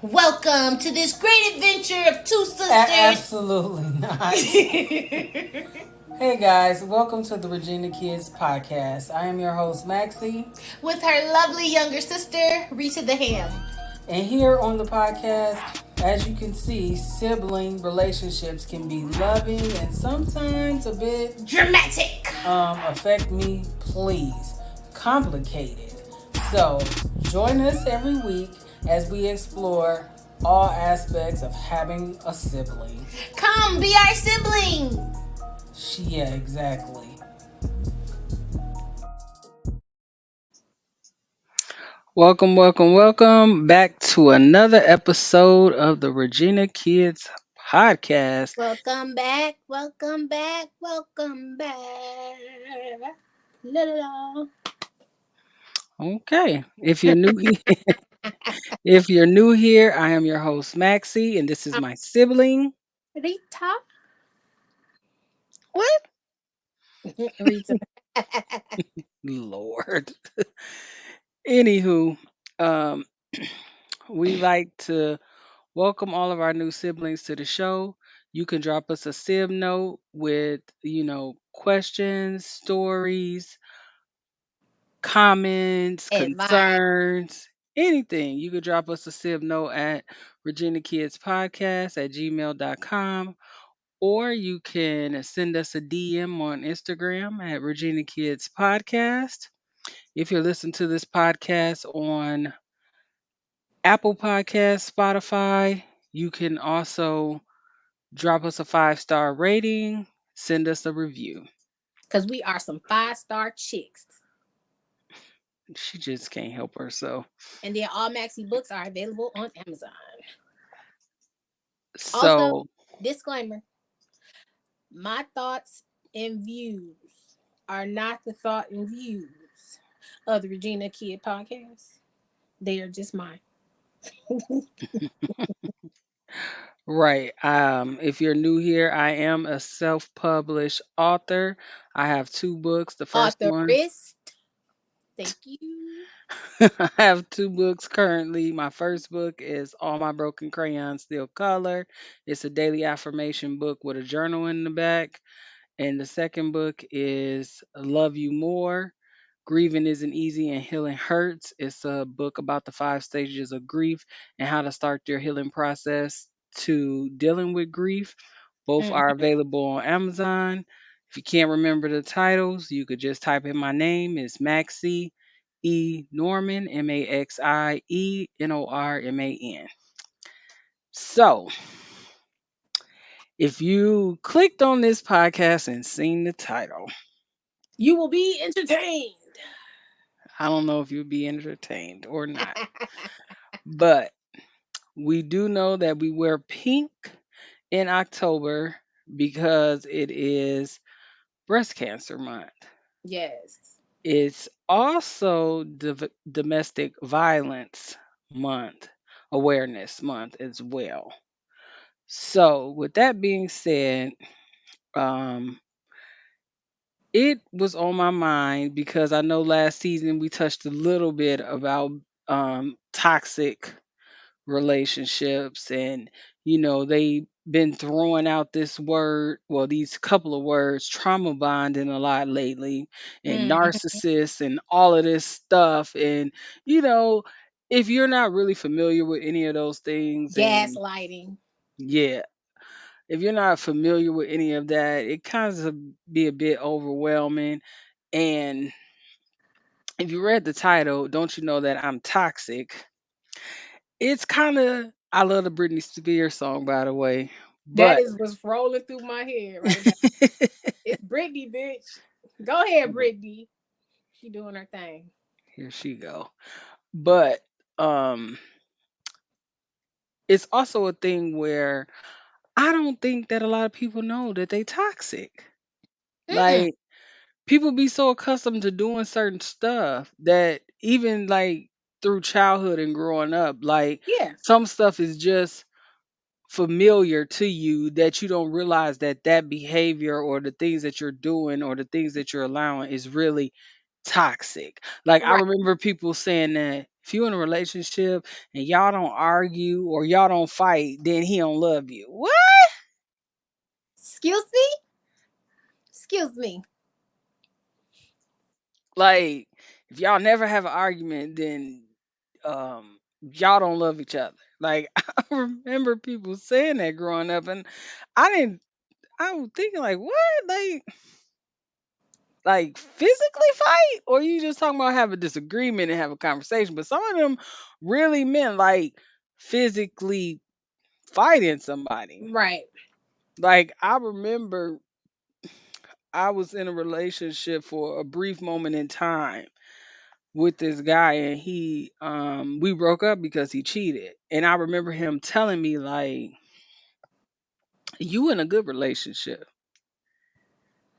Welcome to this great adventure of two sisters. Absolutely not. Hey guys, welcome to the Regina Kids podcast. I am your host Maxie, With her lovely younger sister, Rita the Ham. and here on the podcast, as you can see, sibling relationships can be loving and sometimes a bit Dramatic. affect me, please, complicated. So join us every week as we explore all aspects of having a sibling. Come be our sibling. Yeah, exactly. Welcome back to another episode of the Regina Kids podcast. Welcome back. Welcome back. Welcome back. La la la. Okay, if you're new here, if you're new here, I am your host Maxie, and this is my sibling. Rita. What? Rita. Lord. Anywho, um, we like to welcome all of our new siblings to the show. You can drop us a sib note with, questions, stories, comments, Advice. concerns, anything. You could drop us a sib note at Regina Kids Podcast at gmail.com, or you can send us a DM on Instagram at Regina Kids Podcast. If you're listening to this podcast on Apple Podcasts, Spotify, you can also drop us a 5-star rating, send us a review. Because we are some 5-star chicks. She just can't help herself. And then all Maxi books are available on Amazon. Also, So, disclaimer, my thoughts and views are not the thought and views of the Regina Kid podcast. They are just mine. right. If you're new here, I am a self-published author. I have two books. The first one, Authorist. Thank you. I have two books currently. My first book is All My Broken Crayons Still Color. It's a daily affirmation book with a journal in the back. And the second book is Love You More. Grieving Isn't Easy and Healing Hurts. It's a book about the 5 stages of grief and how to start your healing process to dealing with grief. Both are Mhm. available on Amazon. If you can't remember the titles, you could just type in my name. It's Maxie E. Norman, MAXIENORMAN. So, if you clicked on this podcast and seen the title, You will be entertained. I don't know if you'll be entertained or not. But we do know that we wear pink in October because it is breast cancer month. Yes. It's also domestic violence month, awareness month as well. So, with that being said, um, it was on my mind because I know last season we touched a little bit about toxic relationships, and they been throwing out this word, well, these couple of words, trauma bonding, a lot lately, and Mhm. narcissists and all of this stuff. And you know if you're not really familiar with any of those things, and Gaslighting. yeah, if you're not familiar with any of that, it kind of be a bit overwhelming. And if you read the title, don't you know that I'm toxic? It's kinda, I love the Britney Spears song, by the way, That but is what's rolling through my head right now. It's Brittany, bitch. Go ahead, Brittany. She doing her thing. here she go. But, um, it's also a thing where I don't think that a lot of people know that they toxic. Mm-mm. Like, people be so accustomed to doing certain stuff that even, like, through childhood and growing up, like, Yeah. some stuff is just familiar to you that you don't realize that that behavior or the things that you're doing or the things that you're allowing is really toxic. Like I Right. remember people saying that if you in a relationship and y'all don't argue or y'all don't fight, then he don't love you. What? Excuse me? Excuse me. Like if y'all never have an argument, then y'all don't love each other. Like I remember people saying that growing up, and I didn't. I was thinking like, what? Like physically fight, or you just talking about have a disagreement and have a conversation? But some of them really meant like physically fighting somebody. Right. Like I remember I was in a relationship for a brief moment in time with this guy, and he we broke up because he cheated. And I remember him telling me like, you in a good relationship,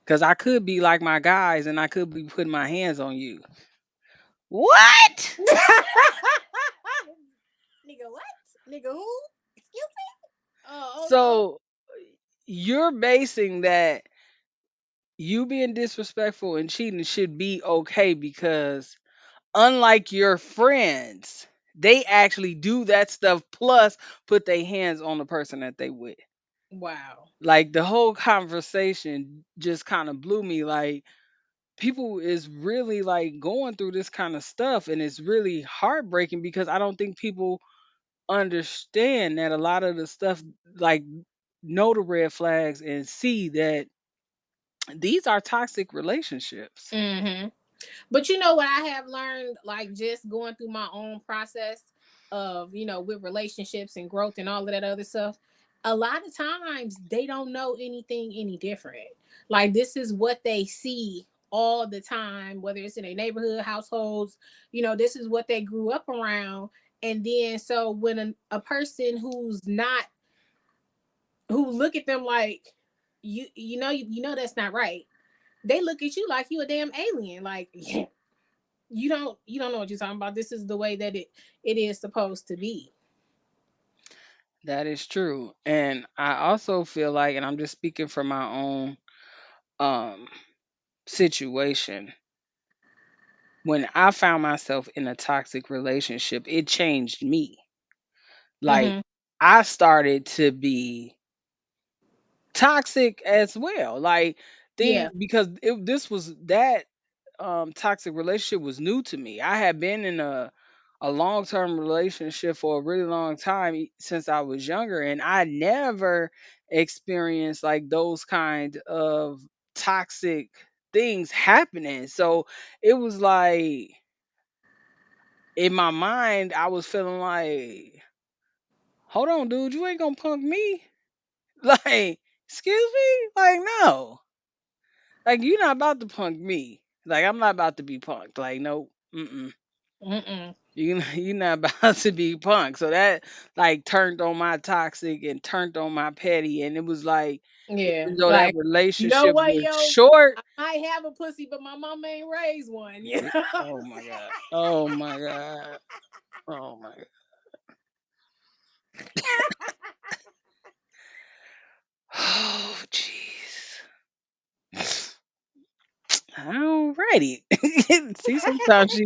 cuz I could be like my guys and I could be putting my hands on you. What? Nigga, what? Nigga, who? Excuse me? Oh, oh, So you're basing that you being disrespectful and cheating should be okay because unlike your friends, they actually do that stuff plus put their hands on the person that they with. wow. Like the whole conversation just kind of blew me. Like people is really like going through this kind of stuff and it's really heartbreaking because I don't think people understand that a lot of the stuff like know the red flags and see that these are toxic relationships. Mm-hmm. But you know what I have learned, like just going through my own process of, with relationships and growth and all of that other stuff, a lot of times they don't know anything any different. Like this is what they see all the time, whether it's in a neighborhood, households, this is what they grew up around. And then so when a person who's not, who look at them like, you know that's not right. They look at you like you a damn alien. Like you don't know what you're talking about. This is the way that it is supposed to be. That is true. And I also feel like, and I'm just speaking from my own um situation, when I found myself in a toxic relationship, it changed me. Like Mm-hmm. I started to be toxic as well. Like Yeah. thing because this was that toxic relationship was new to me. I had been in a long-term relationship for a really long time since I was younger and I never experienced like those kind of toxic things happening. So it was like in my mind I was feeling like, hold on dude, you ain't going to punk me. Like, excuse me? Like no. Like you're not about to punk me. Like I'm not about to be punked. Like no. Mm-mm. Mm-mm. You not about to be punk. So that like turned on my toxic and turned on my petty. And it was like, Yeah. even though that Like, you know relationship what, was yo? short. I might have a pussy, but my mama ain't raised one. You Yeah, know what oh I'm my saying? God. Oh my God. Oh my God. Oh jeez. Alrighty. See, sometimes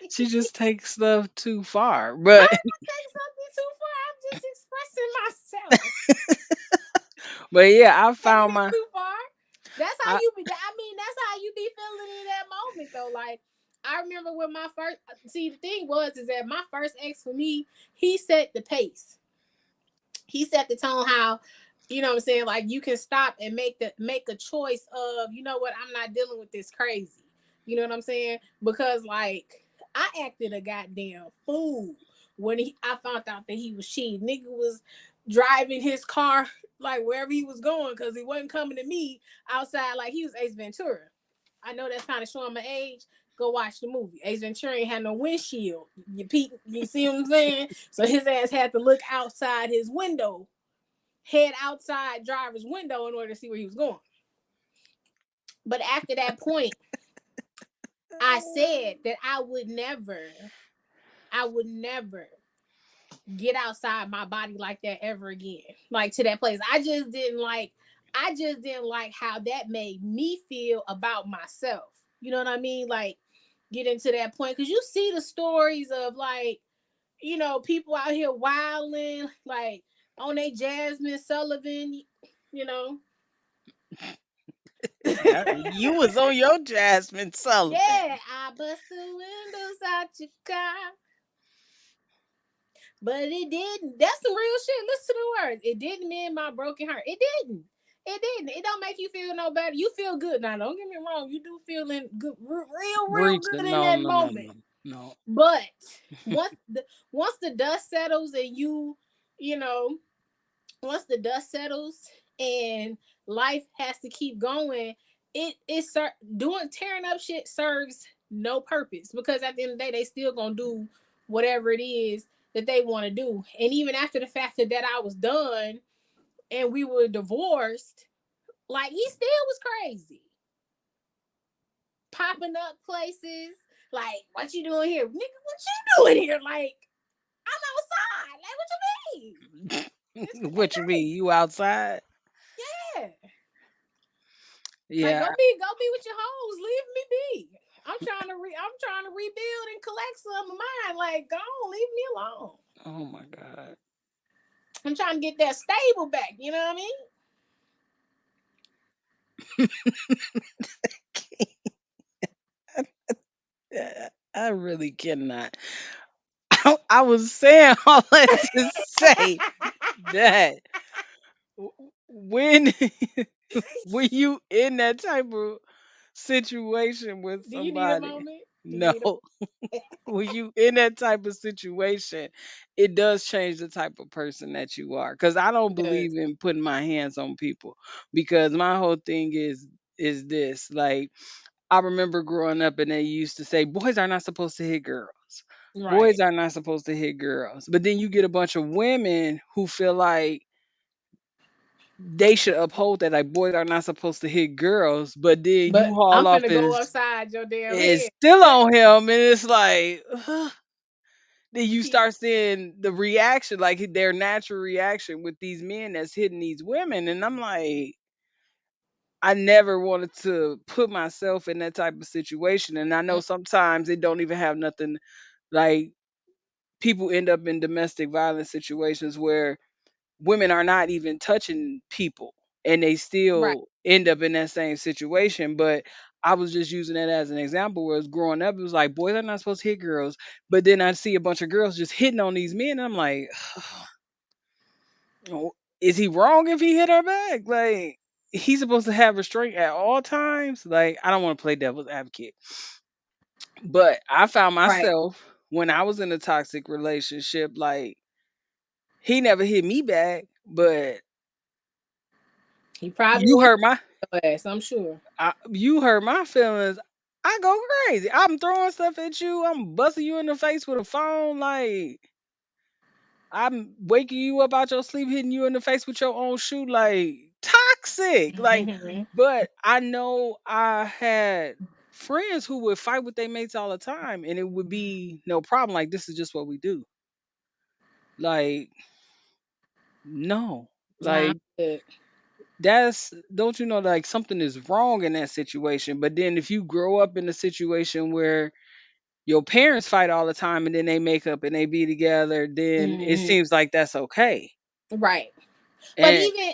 she just takes stuff too far. Why But am I taking something too far? I'm just expressing myself. but yeah, I Taking found it my too far. That's how I you be. I mean, that's how you be feeling in that moment, though. Like, I remember when my first. See, the thing was, is that my first ex for me, he set the pace. He set the tone. How, what I'm saying? Like, you can stop and make a choice of, you know what, I'm not dealing with this crazy. You know what I'm saying? Because like, I acted a goddamn fool when I found out that he was cheating. Nigga was driving his car like wherever he was going because he wasn't coming to me outside like he was Ace Ventura. I know that's kind of showing my age. Go watch the movie. Ace Ventura ain't had no windshield. You see what I'm saying? So his ass had to look outside his window, head outside driver's window in order to see where he was going. But after that point, I said that I would never get outside my body like that ever again. Like to that place. I just didn't like how that made me feel about myself. You know what I mean? Like, get into that point because you see the stories of like, people out here wilding, like on a Jasmine Sullivan, you know. You was on your Jasmine Yeah, Sullivan. I bust the windows out your car, but it didn't. That's some real shit. Listen to the words. It didn't mend my broken heart. It didn't. It didn't. It don't make you feel no better. You feel good now. Don't get me wrong. You do feel in good, real good Breathing. in No, that no, no, moment. no, no. But once the once the dust settles and you know, once the dust settles and life has to keep going, doing tearing up shit serves no purpose because at the end of the day they still gonna do whatever it is that they want to do. And even after the fact that I was done and we were divorced, like he still was crazy, popping up places. Like, what you doing here, nigga? What you doing here? Like, I'm outside. Like, what you mean? This shit ain't What you mean? You outside? crazy. Yeah. Like, Yeah. go be with your hoes. Leave me be. I'm trying to rebuild and collect some of mine. Like, go on, leave me alone. Oh my God. I'm trying to get that stable back. You know what I mean? I really cannot. I was saying all that to say that when when you in that type of situation with Do you need a somebody, moment? Do you no, need a when you in that type of situation, it does change the type of person that you are. Because I don't It does. believe in putting my hands on people. Because my whole thing is this. Like I remember growing up and they used to say boys are not supposed to hit girls. Boys Right. are not supposed to hit girls. But then you get a bunch of women who feel like they should uphold that like boys are not supposed to hit girls, but then you But haul I'm off finna go his upside your damn it's head. still on him and it's like then you Keep start seeing the reaction, like their natural reaction with these men that's hitting these women. And I'm like, I never wanted to put myself in that type of situation. And I know sometimes it don't even have nothing like people end up in domestic violence situations where women are not even touching people and they right. still end up in that same situation. But I was just using that as an example where growing up, it was like boys are not supposed to hit girls. But then I see a bunch of girls just hitting on these men. And I'm like, oh, is he wrong if he hit her back? Like, he's supposed to have restraint at all times. Like, I don't want to play devil's advocate. But I found Right. myself when I was in a toxic relationship, like, he never hit me back, but He probably you wanted hurt my your ass, I'm sure. you hurt my feelings. I go crazy. I'm throwing stuff at you. I'm busting you in the face with a phone. Like I'm waking you up out your sleep, hitting you in the face with your own shoe. Like toxic. Like, but I know I had friends who would fight with their mates all the time, and it would be no problem. Like this is just what we do. Like no, Nah, I'm like good. that's don't you know like something is wrong in that situation. But then if you grow up in a situation where your parents fight all the time and then they make up and they be together, then it Mhm. seems like that's okay. Right. But And even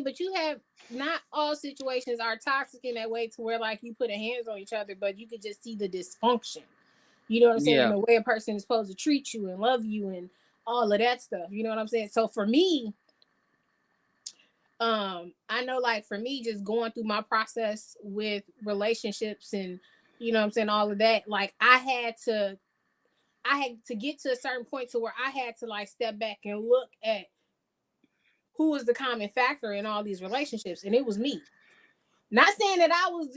but you have not all situations are toxic in that way to where like you put a hands on each other, but you could just see the dysfunction. You know what I'm saying? yeah, The way a person is supposed to treat you and love you and all of that stuff. You know what I'm saying? So for me, I know like for me, just going through my process with relationships and you know what I'm saying, all of that, like I had to get to a certain point to where I had to like step back and look at who was the common factor in all these relationships, and it was me. Not saying that I was,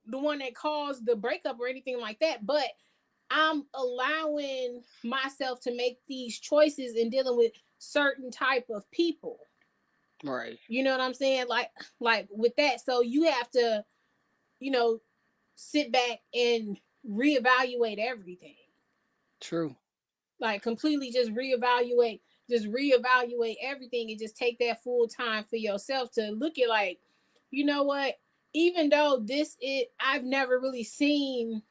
the one that caused the breakup or anything like that, but I'm allowing myself to make these choices in dealing with certain type of people. right. You know what I'm saying? Like with that, so you have to, you know, sit back and reevaluate everything. True. Like completely just reevaluate everything and just take that full time for yourself to look at like, you know what? even though this is, I've never really seen,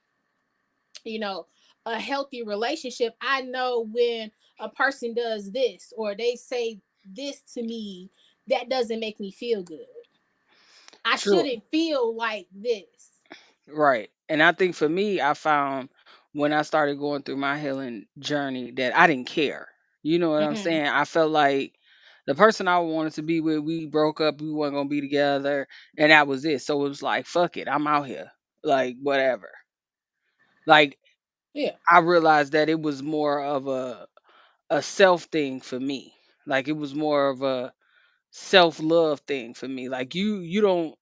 you know, a healthy relationship. I know when a person does this or they say this to me, that doesn't make me feel good. I True. shouldn't feel like this. Right. And I think for me, I found when I started going through my healing journey that I didn't care. You know what I'm Hmm. saying? I felt like the person I wanted to be with, we broke up, we weren't gonna be together, and that was it. So it was like, fuck it, I'm out here. Like whatever. Like Yeah. I realized that it was more of a self thing for me. Like it was more of a self love thing for me. Like you don't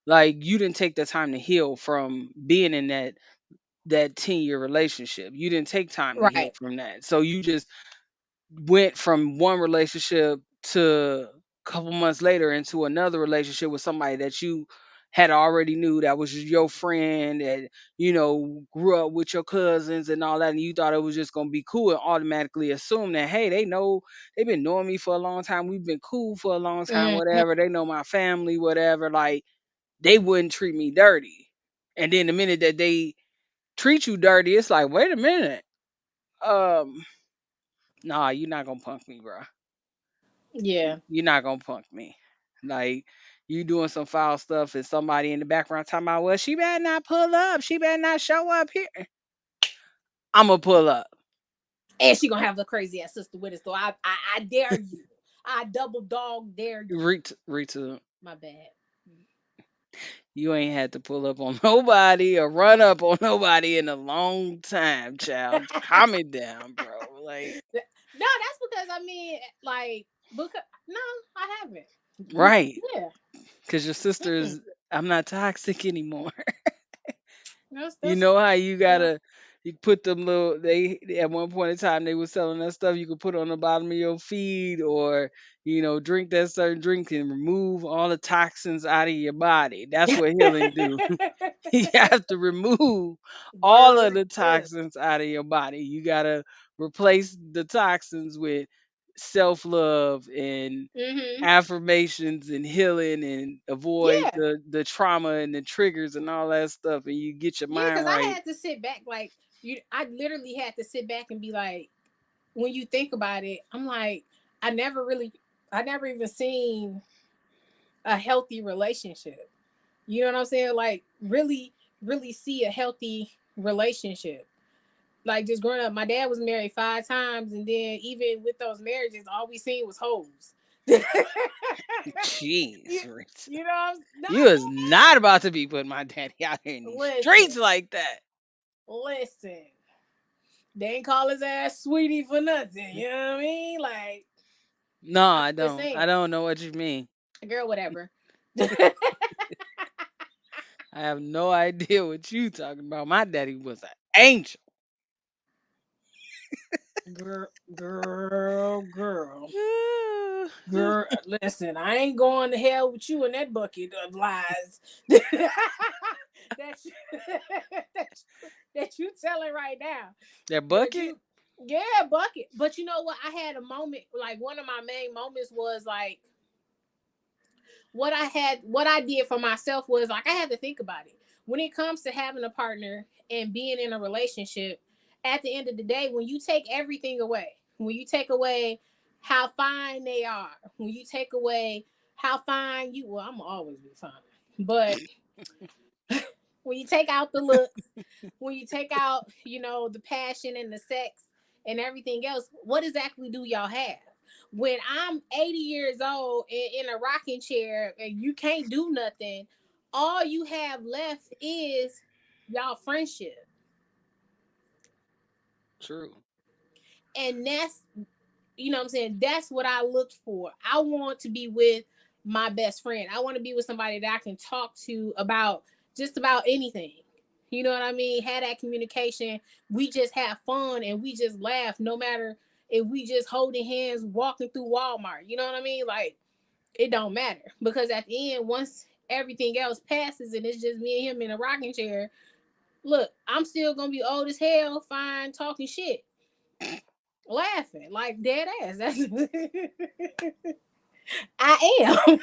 like you didn't take the time to heal from being in that 10-year relationship. You didn't take time to heal Right. from that. So you just went from one relationship to a couple months later into another relationship with somebody that you had already knew that was your friend and grew up with your cousins and all that, and you thought it was just gonna be cool and automatically assume that, hey, they've been knowing me for a long time, we've been cool for a long time, Hmm. whatever, they know my family, whatever, like they wouldn't treat me dirty. And then the minute that they treat you dirty, it's like, wait a minute. Um, nah, you're not gonna punk me, bro. Yeah. You're not gonna punk me. Like you doing some foul stuff and somebody in the background talking about, well, she better not pull up. She better not show up here. I'ma pull up. And she gonna have the crazy ass sister with us. So I dare you. I double dog dare you. Rita, My bad. you ain't had to pull up on nobody or run up on nobody in a long time, child. Calm it down, bro. Like, No, that's because I mean, like, because no, I haven't. You, right. yeah, Cause your sister mm-mm. is, I'm not toxic anymore. You That's know how you no. gotta you put them little they at one point in time they was selling that stuff you could put on the bottom of your feed or drink that certain drink and remove all the toxins out of your body. That's what healing do. You have to remove all of Word. the toxins out of your body. You gotta replace the toxins with self love and Mm-hmm. affirmations and healing and avoid Yeah, the trauma and the triggers and all that stuff and you get your yeah. mind Because I right. had to sit back, like you. I literally had to sit back and be like, when you think about it, I'm like, I never really, I never even seen a healthy relationship. You know what I'm saying? Like, really, really see a healthy relationship. Like, just growing up, my dad was married 5 times, and then even with those marriages, all we seen was hoes. you, Jeez, Rita. you know, no, You is dead not about to be putting my daddy out here in ass. these streets like that. Listen. They ain't call his ass sweetie for nothing. You know what I mean? Like, No, I'm I just don't. I saying, don't know what you mean. girl, whatever. I have no idea what you talking about. My daddy was an angel. girl, girl. Girl, listen, I ain't going to hell with you in that bucket of lies that, you, that you telling right now. That But bucket? you, yeah, bucket. But you know what? I had a moment, like one of my main moments was like what I did for myself was like I had to think about it. When it comes to having a partner and being in a relationship, at the end of the day, when you take everything away, when you take away how fine they are, when you take away how fine you, well, I'm always be fine, but when you take out the looks, when you take out, the passion and the sex and everything else, what exactly do y'all have? When I'm 80 years old in a rocking chair and you can't do nothing, all you have left is y'all friendship. True. And that's, what I'm saying? That's what I looked for. I want to be with my best friend. I want to be with somebody that I can talk to about just about anything. You know what I mean? Had that communication. We just have fun and we just laugh no matter if we just holding hands walking through Walmart. You know what I mean? Like it don't matter because at the end, once everything else passes and it's just me and him in a rocking chair, look, I'm still gonna be old as hell, fine, talking shit, laughing like dead ass. That's I am.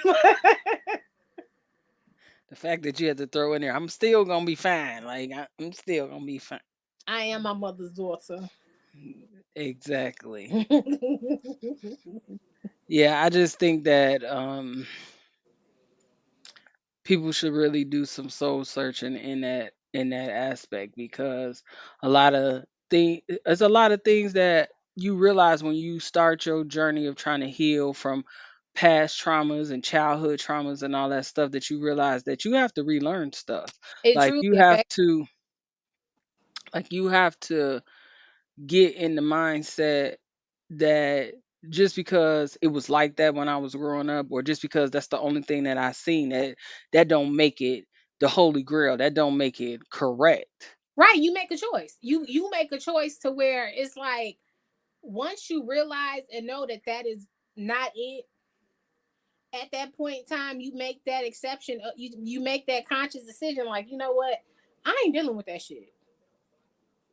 The fact that you had to throw in there, I'm still gonna be fine. Like I'm still gonna be fine. I am my mother's daughter. Exactly. Yeah, I just think that people should really do some soul searching in that aspect because there's a lot of things that you realize when you start your journey of trying to heal from past traumas and childhood traumas and all that stuff, that you realize that you have to relearn stuff. It Like truly you have affects. to you have to get in the mindset that just because it was like that when I was growing up, or just because that's the only thing that I seen, that don't make it the holy grail. That don't make it correct. Right, you make a choice. You make a choice to where it's like once you realize and know that that is not it, at that point in time you make that exception, you make that conscious decision like, you know what, I ain't dealing with that shit.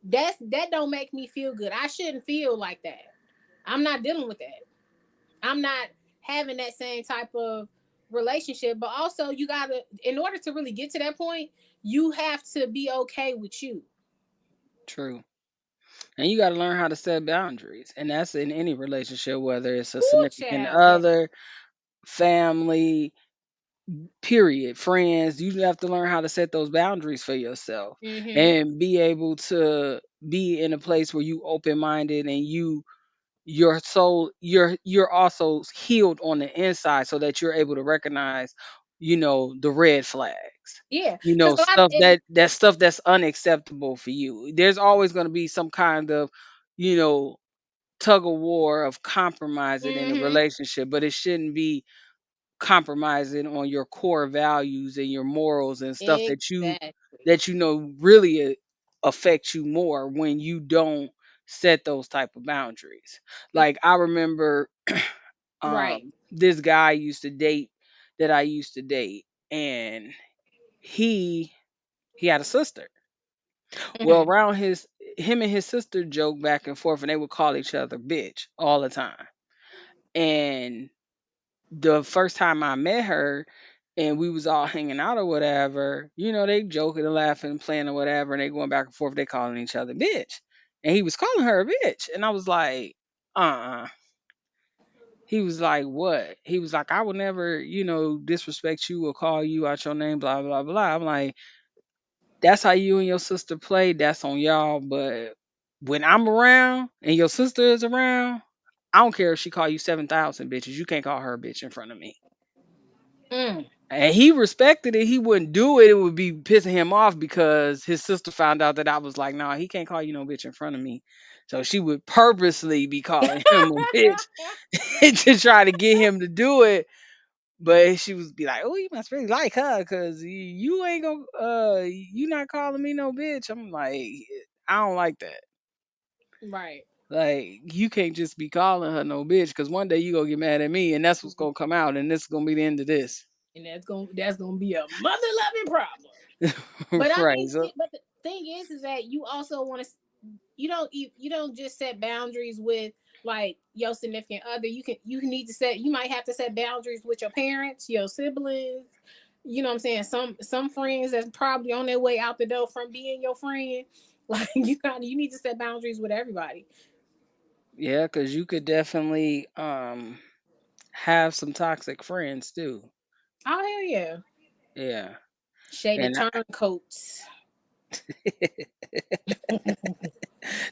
That don't make me feel good. I shouldn't feel like that. I'm not dealing with that. I'm not having that same type of relationship. But also you gotta, in order to really get to that point, you have to be okay with you. True. And you got to learn how to set boundaries. And that's in any relationship, whether it's a Ooh, significant child, yeah. other, family, period, friends. You have to learn how to set those boundaries for yourself Mm-hmm. and be able to be in a place where you open minded and your soul, you're also healed on the inside, so that you're able to recognize, the red flags, Yeah, because a lot stuff and stuff that's unacceptable for you. There's always going to be some kind of, you know tug of war of compromising in a mm-hmm, relationship, but it shouldn't be compromising on your core values and your morals and stuff exactly. that really affect you more when you don't set those type of boundaries. Like I remember Right. this guy used to date that I used to date, and he he had a sister. Well, Mm-hmm. around him and his sister joke back and forth, and they would call each other bitch all the time. And the first time I met her and we was all hanging out or whatever, they joking and laughing and playing or whatever, and they going back and forth, they calling each other bitch. And he was calling her a bitch. And I was like, uh-uh. He was like, what? He was like, I would never, disrespect you or call you out your name, blah, blah, blah. I'm like, that's how you and your sister play. That's on y'all. But when I'm around and your sister is around, I don't care if she call you 7,000 bitches. You can't call her a bitch in front of me. Mm. And he respected it. He wouldn't do it. It would be pissing him off because his sister found out that I was like, nah, he can't call you no bitch in front of me. So she would purposely be calling him a bitch to try to get him to do it. But she was be like, oh, you must really like her because you ain't gonna, you not calling me no bitch. I'm like, I don't like that. Right. Like, you can't just be calling her no bitch because one day you gonna get mad at me and that's what's gonna come out and this is gonna be the end of this. And that's gonna be a mother loving problem. But I Right. mean, So, but the thing is that you also want to, you don't just set boundaries with like your significant other. You need to set, you might have to set boundaries with your parents, your siblings. You know what I'm saying? Some friends that's probably on their way out the door from being your friend. Like you need to set boundaries with everybody. yeah, because you could definitely have some toxic friends too. Oh hell yeah. Yeah. Shaded And turncoats.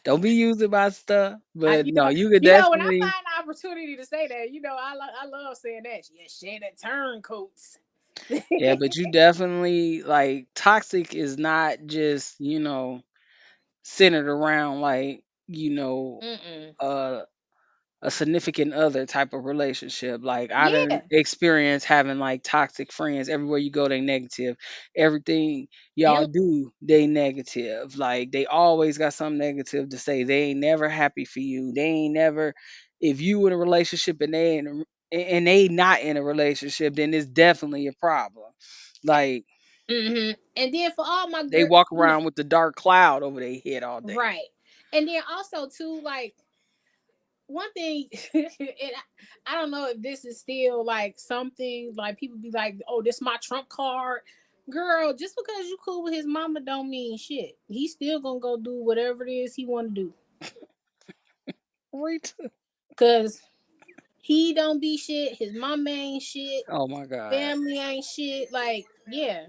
don't be using my stuff. I, But no, you could when I definitely. find the opportunity to say that, I love saying that. Yeah, shaded turncoats. Yeah, but you definitely, like, toxic is not just, centered around like, Mm-mm. uh a significant other type of relationship. Like I done Yeah. experienced having like toxic friends. Everywhere you go, they negative. Everything y'all Yep. do, they negative. Like they always got something negative to say. They ain't never happy for you. They ain't never, if you in a relationship and they not in a relationship, then it's definitely a problem. Like Mm-hmm. And then for all my they girl, walk around with the dark cloud over their head all day. right. And then also too, like one thing, and I don't know if this is still like something like people be like, "Oh, this my trump card." Girl, just because you cool with his mama don't mean shit. He's still gonna go do whatever it is he wanna do. Wait. Cause he don't be shit, his mama ain't shit, Oh my God. family ain't shit. Like, yeah.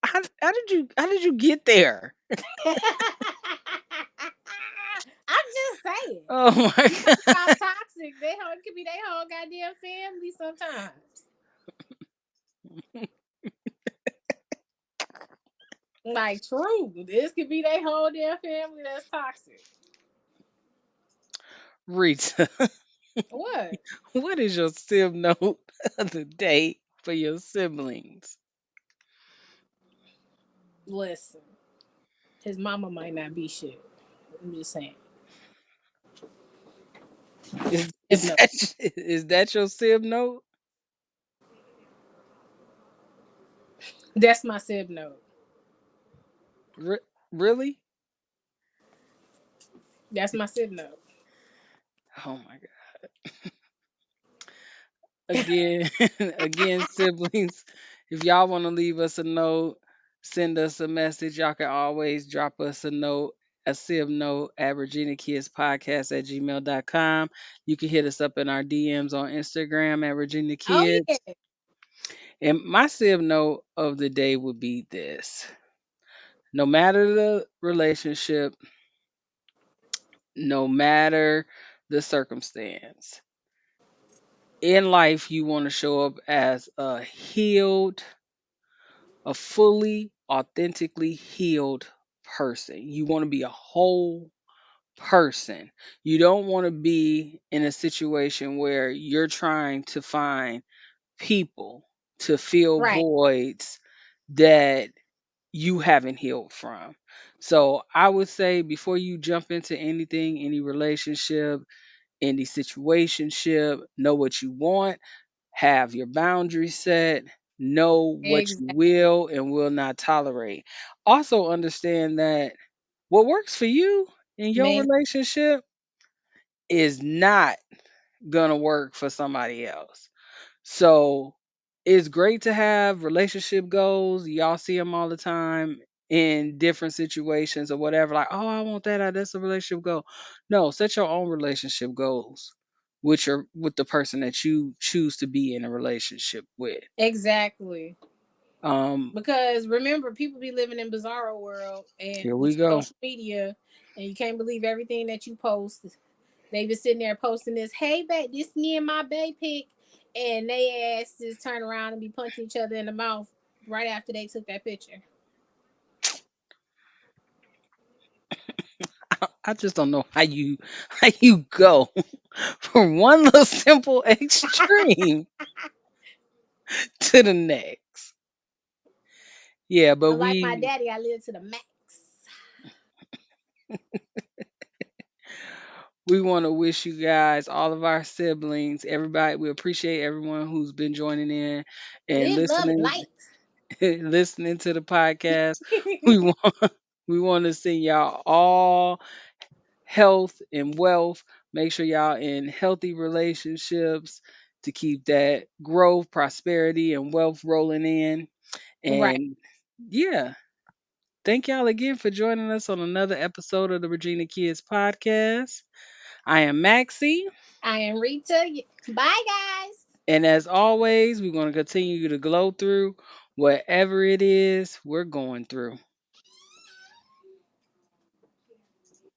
How did you get there? I'm just saying. Oh my You talk God. about toxic, they whole it could be their whole goddamn family sometimes. Like true. This could be their whole damn family that's toxic. Rita, What? what is your sim note of the day for your siblings? Listen. His mama might not be shit. I'm just saying. Is Sib is note. that is that your sim note? That's my sib note. Really? That's my sib note. Oh my God. Again, again, siblings, if y'all want to leave us a note, send us a message. Y'all can always drop us a note, a sib note at regina kids podcast@gmail.com. You can hit us up in our DMs on Instagram at Regina Oh Kids. yeah. And my sib note of the day would be this: no matter the relationship, no matter the circumstance, in life, you want to show up as a fully, authentically healed person. You want to be a whole person. You don't want to be in a situation where you're trying to find people to fill Right. voids that you haven't healed from. So I would say before you jump into anything, any relationship, any situationship, know what you want, have your boundaries set, know what you Exactly. will and will not tolerate. Also understand that what works for you in your Man. relationship is not gonna work for somebody else. So it's great to have relationship goals. Y'all see them all the time in different situations or whatever. Like, oh, I want that. That's a relationship goal. No, set your own relationship goals with the person that you choose to be in a relationship with. Exactly. Um, Because remember, people be living in bizarro world and here we with go. social media, and you can't believe everything that you post. They be sitting there posting this, hey, babe, this me and my bae pic, and they asses turn around and be punching each other in the mouth right after they took that picture. I just don't know how you go from one little simple extreme to the next. Yeah, but Unlike my we daddy, I live to the max. We want to wish you guys, all of our siblings, everybody. We appreciate everyone who's been joining in and Live, love, and listening, light. listening to the podcast. We want we want to send y'all all health and wealth. Make sure y'all in healthy relationships to keep that growth, prosperity, and wealth rolling in. Right. And yeah, thank y'all again for joining us on another episode of the Regina Kids podcast. I am Maxie. I am Rita. Bye, guys. And as always, we're going to continue to glow through whatever it is we're going through.